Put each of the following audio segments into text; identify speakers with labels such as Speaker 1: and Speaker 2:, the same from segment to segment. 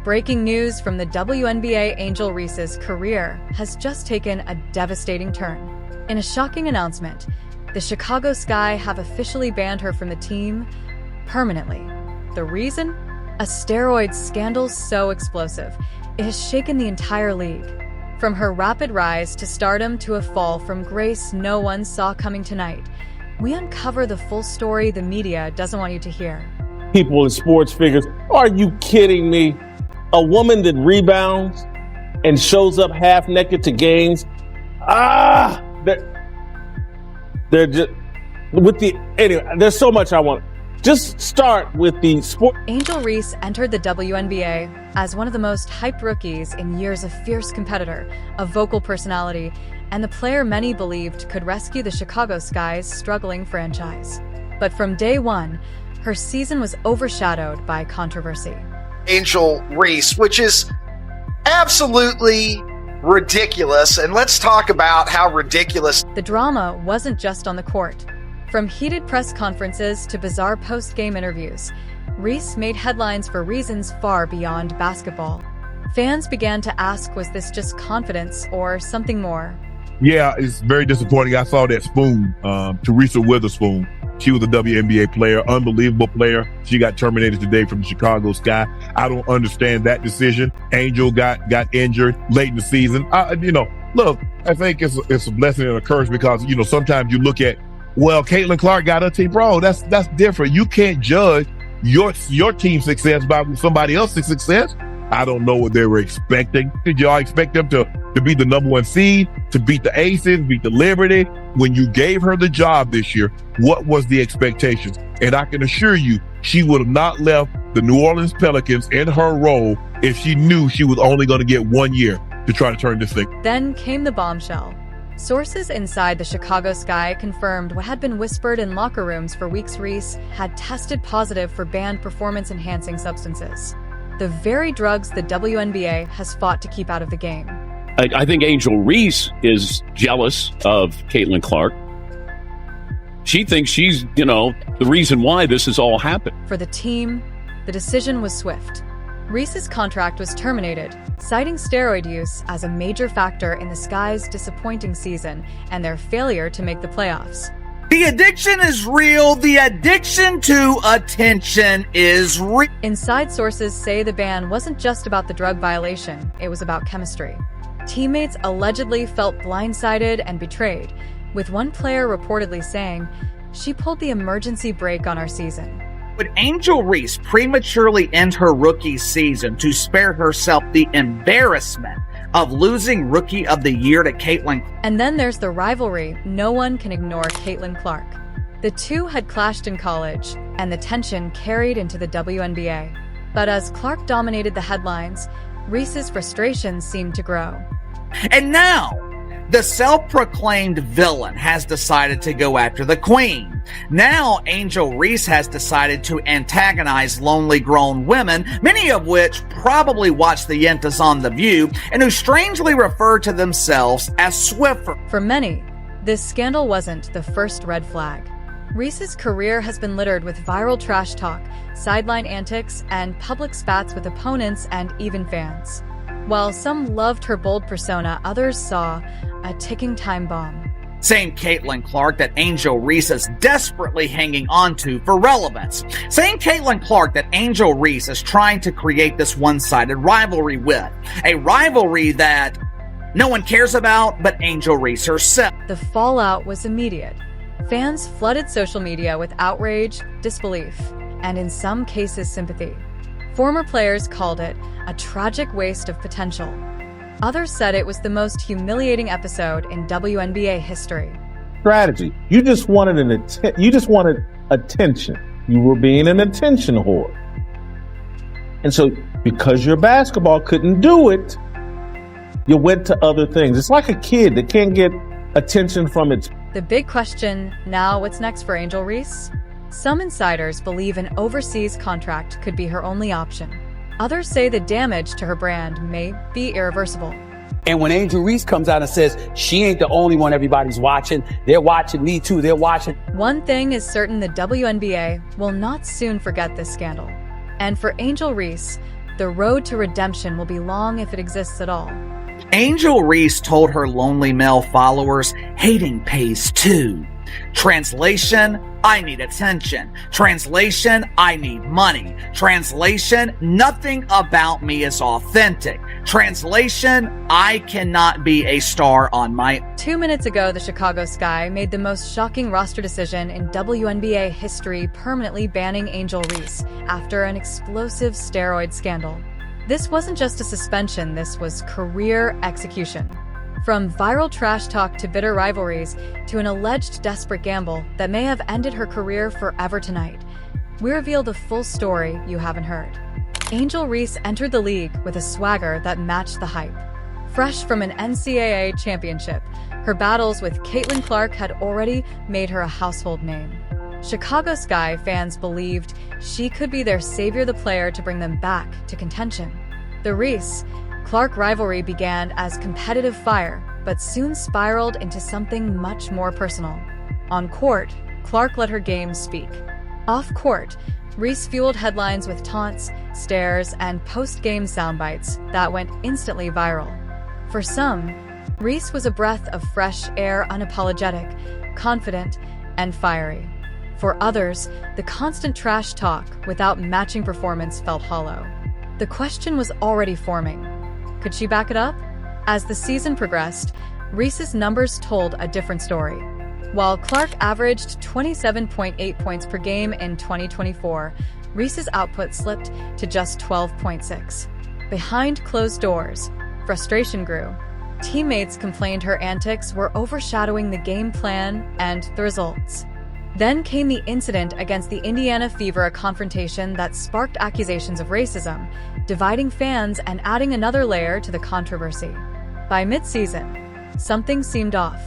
Speaker 1: Breaking news from the WNBA, Angel Reese's career has just taken a devastating turn. In a shocking announcement, the Chicago Sky have officially banned her from the team permanently. The reason? A steroid scandal so explosive, it has shaken the entire league. From her rapid rise to stardom to a fall from grace no one saw coming tonight, we uncover the full story the media doesn't want you to hear.
Speaker 2: People in sports figures, are you kidding me? A woman that rebounds and shows up half naked to games. They're just anyway, there's so much I want. Just start with the sport.
Speaker 1: Angel Reese entered the WNBA as one of the most hyped rookies in years, a fierce competitor, a vocal personality, and the player many believed could rescue the Chicago Sky's struggling franchise. But from day one, her season was overshadowed by controversy.
Speaker 3: Angel Reese, which is absolutely ridiculous. And let's talk about how ridiculous.
Speaker 1: The drama wasn't just on the court. From heated press conferences to bizarre post-game interviews, Reese made headlines for reasons far beyond basketball. Fans began to ask, was this just confidence or something more?
Speaker 4: Yeah, it's very disappointing. I saw that spoon, Teresa Witherspoon. She was a WNBA player, unbelievable player. She got terminated today from the Chicago Sky. I don't understand that decision. Angel got injured late in the season. Look, I think it's a blessing and a curse because, sometimes you look at, well, Caitlin Clark got her team. Bro, that's different. You can't judge your team's success by somebody else's success. I don't know what they were expecting. Did y'all expect them to be the number one seed, to beat the Aces, beat the Liberty? When you gave her the job this year, what was the expectations? And I can assure you, she would have not left the New Orleans Pelicans in her role if she knew she was only going to get 1 year to try to turn this thing.
Speaker 1: Then came the bombshell. Sources inside the Chicago Sky confirmed what had been whispered in locker rooms for weeks. Reese had tested positive for banned performance-enhancing substances, the very drugs the WNBA has fought to keep out of the game.
Speaker 5: I think Angel Reese is jealous of Caitlin Clark. She thinks she's, the reason why this has all happened.
Speaker 1: For the team, the decision was swift. Reese's contract was terminated, citing steroid use as a major factor in the Sky's disappointing season and their failure to make the playoffs.
Speaker 6: The addiction is real. The addiction to attention is real.
Speaker 1: Inside sources say the ban wasn't just about the drug violation, it was about chemistry. Teammates allegedly felt blindsided and betrayed, with one player reportedly saying, "She pulled the emergency brake on our season."
Speaker 6: Would Angel Reese prematurely end her rookie season to spare herself the embarrassment of losing Rookie of the Year to Caitlin?
Speaker 1: And then there's the rivalry. No one can ignore Caitlin Clark. The two had clashed in college, and the tension carried into the WNBA. But as Clark dominated the headlines, Reese's frustrations seemed to grow.
Speaker 6: And now, the self-proclaimed villain has decided to go after the queen. Now, Angel Reese has decided to antagonize lonely grown women, many of which probably watch the Yentas on The View, and who strangely refer to themselves as Swiffer.
Speaker 1: For many, this scandal wasn't the first red flag. Reese's career has been littered with viral trash talk, sideline antics, and public spats with opponents and even fans. While some loved her bold persona, others saw a ticking time bomb.
Speaker 6: Same Caitlin Clark that Angel Reese is desperately hanging onto for relevance. Same Caitlin Clark that Angel Reese is trying to create this one-sided rivalry with. A rivalry that no one cares about but Angel Reese herself.
Speaker 1: The fallout was immediate. Fans flooded social media with outrage, disbelief, and in some cases sympathy. Former players called it a tragic waste of potential. Others said it was the most humiliating episode in WNBA history.
Speaker 2: Strategy. You just wanted attention. You were being an attention whore. And so because your basketball couldn't do it, you went to other things. It's like a kid that can't get attention from its...
Speaker 1: The big question now, what's next for Angel Reese? Some insiders believe an overseas contract could be her only option. Others say the damage to her brand may be irreversible.
Speaker 7: And when Angel Reese comes out and says she ain't the only one everybody's watching, they're watching me too, they're watching.
Speaker 1: One thing is certain, the WNBA will not soon forget this scandal. And for Angel Reese, The road to redemption will be long if it exists at all.
Speaker 6: Angel Reese told her lonely male followers, hating pays too. Translation, I need attention. Translation, I need money. Translation, nothing about me is authentic. Translation, I cannot be a star on my...
Speaker 1: 2 minutes ago, the Chicago Sky made the most shocking roster decision in WNBA history, permanently banning Angel Reese after an explosive steroid scandal. This wasn't just a suspension, this was career execution. From viral trash talk to bitter rivalries to an alleged desperate gamble that may have ended her career forever tonight, we reveal the full story you haven't heard. Angel Reese entered the league with a swagger that matched the hype. Fresh from an NCAA championship, her battles with Caitlin Clark had already made her a household name. Chicago Sky fans believed she could be their savior, the player to bring them back to contention. The Reese-Clark rivalry began as competitive fire, but soon spiraled into something much more personal. On court, Clark let her game speak. Off court, Reese fueled headlines with taunts, stares, and post-game soundbites that went instantly viral. For some, Reese was a breath of fresh air, unapologetic, confident, and fiery. For others, the constant trash talk without matching performance felt hollow. The question was already forming. Could she back it up? As the season progressed, Reese's numbers told a different story. While Clark averaged 27.8 points per game in 2024, Reese's output slipped to just 12.6. Behind closed doors, frustration grew. Teammates complained her antics were overshadowing the game plan and the results. Then came the incident against the Indiana Fever, a confrontation that sparked accusations of racism, dividing fans and adding another layer to the controversy. By mid-season, something seemed off.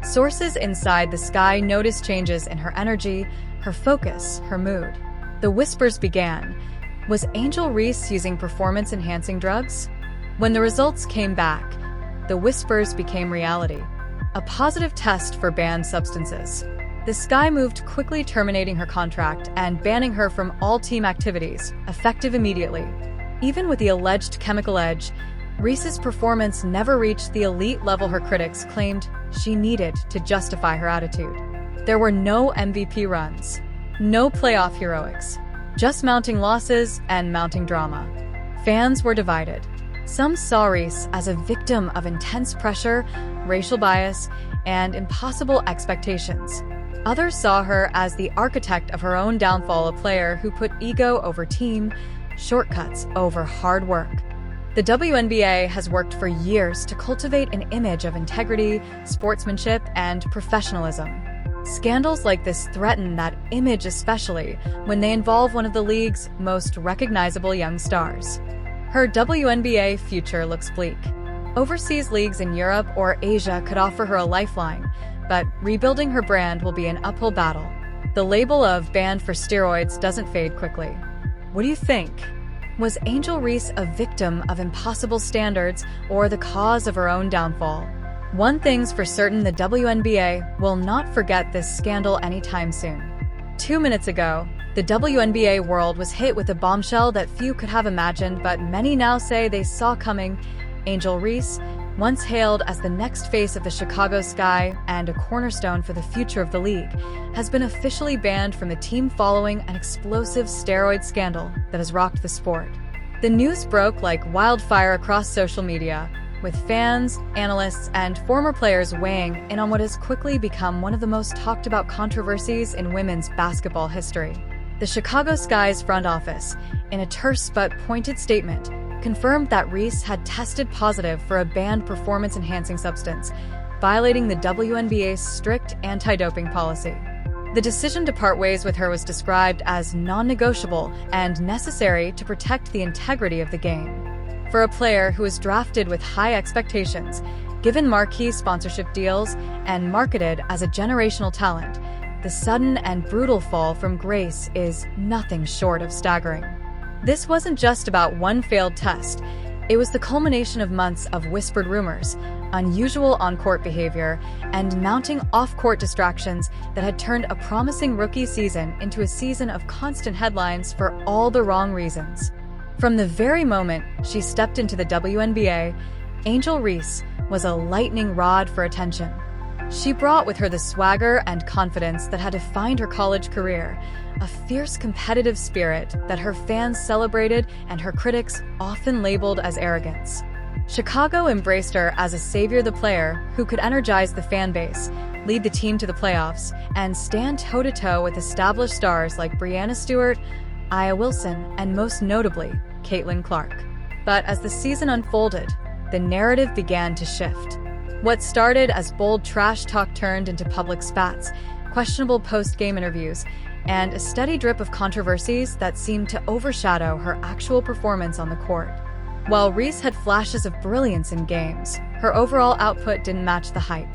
Speaker 1: Sources inside the Sky noticed changes in her energy, her focus, her mood. The whispers began. Was Angel Reese using performance-enhancing drugs? When the results came back, the whispers became reality. A positive test for banned substances. The Sky moved quickly, terminating her contract and banning her from all team activities, effective immediately. Even with the alleged chemical edge, Reese's performance never reached the elite level her critics claimed she needed to justify her attitude. There were no MVP runs, no playoff heroics, just mounting losses and mounting drama. Fans were divided. Some saw Reese as a victim of intense pressure, racial bias, and impossible expectations. Others saw her as the architect of her own downfall, a player who put ego over team, shortcuts over hard work. The WNBA has worked for years to cultivate an image of integrity, sportsmanship, and professionalism. Scandals like this threaten that image, especially when they involve one of the league's most recognizable young stars. Her WNBA future looks bleak. Overseas leagues in Europe or Asia could offer her a lifeline, but rebuilding her brand will be an uphill battle. The label of banned for steroids doesn't fade quickly. What do you think? Was Angel Reese a victim of impossible standards or the cause of her own downfall? One thing's for certain, the WNBA will not forget this scandal anytime soon. 2 minutes ago, the WNBA world was hit with a bombshell that few could have imagined, but many now say they saw coming. Angel Reese, once hailed as the next face of the Chicago Sky and a cornerstone for the future of the league, has been officially banned from the team following an explosive steroid scandal that has rocked the sport. The news broke like wildfire across social media, with fans, analysts, and former players weighing in on what has quickly become one of the most talked about controversies in women's basketball history. The Chicago Sky's front office, in a terse but pointed statement, confirmed that Reese had tested positive for a banned performance-enhancing substance, violating the WNBA's strict anti-doping policy. The decision to part ways with her was described as non-negotiable and necessary to protect the integrity of the game. For a player who was drafted with high expectations, given marquee sponsorship deals, and marketed as a generational talent, the sudden and brutal fall from grace is nothing short of staggering. This wasn't just about one failed test. It was the culmination of months of whispered rumors, unusual on-court behavior, and mounting off-court distractions that had turned a promising rookie season into a season of constant headlines for all the wrong reasons. From the very moment she stepped into the WNBA, Angel Reese was a lightning rod for attention. She brought with her the swagger and confidence that had defined her college career, a fierce competitive spirit that her fans celebrated and her critics often labeled as arrogance. Chicago embraced her as a savior, the player who could energize the fan base, lead the team to the playoffs, and stand toe-to-toe with established stars like Breanna Stewart, Aya Wilson, and most notably, Caitlin Clark. But as the season unfolded, the narrative began to shift. What started as bold trash talk turned into public spats, questionable post-game interviews, and a steady drip of controversies that seemed to overshadow her actual performance on the court. While Reese had flashes of brilliance in games, her overall output didn't match the hype.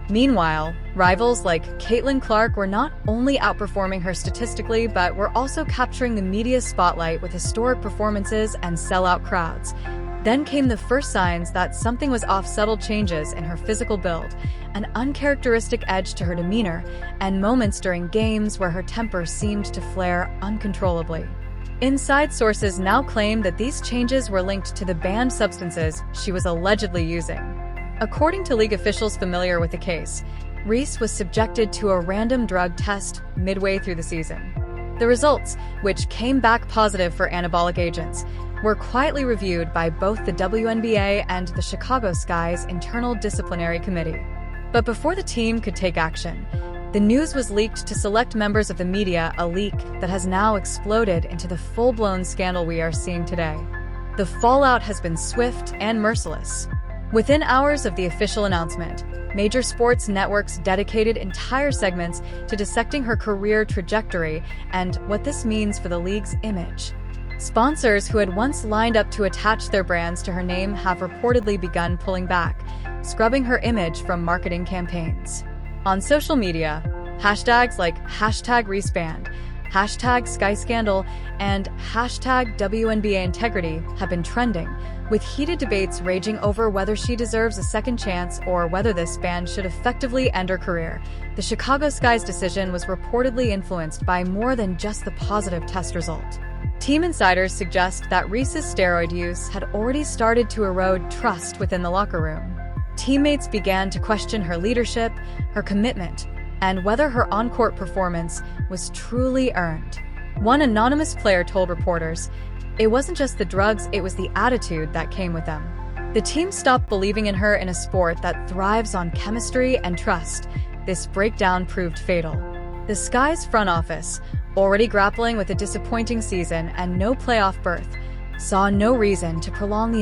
Speaker 1: Meanwhile, rivals like Caitlin Clark were not only outperforming her statistically, but were also capturing the media spotlight with historic performances and sellout crowds. Then came the first signs that something was off: subtle changes in her physical build, an uncharacteristic edge to her demeanor, and moments during games where her temper seemed to flare uncontrollably. Inside sources now claim that these changes were linked to the banned substances she was allegedly using. According to league officials familiar with the case, Reese was subjected to a random drug test midway through the season. The results, which came back positive for anabolic agents, were quietly reviewed by both the WNBA and the Chicago Sky's internal disciplinary committee. But before the team could take action, the news was leaked to select members of the media, a leak that has now exploded into the full-blown scandal we are seeing today. The fallout has been swift and merciless. Within hours of the official announcement, major sports networks dedicated entire segments to dissecting her career trajectory and what this means for the league's image. Sponsors who had once lined up to attach their brands to her name have reportedly begun pulling back, scrubbing her image from marketing campaigns. On social media, hashtags like #ReeseBand, #SkyScandal, and #WNBA Integrity have been trending, with heated debates raging over whether she deserves a second chance or whether this ban should effectively end her career. The Chicago Sky's decision was reportedly influenced by more than just the positive test result. Team insiders suggest that Reese's steroid use had already started to erode trust within the locker room. Teammates began to question her leadership, her commitment, and whether her on-court performance was truly earned. One anonymous player told reporters, "It wasn't just the drugs, it was the attitude that came with them." The team stopped believing in her in a sport that thrives on chemistry and trust. This breakdown proved fatal. The Sky's front office, already grappling with a disappointing season and no playoff berth, saw no reason to prolong the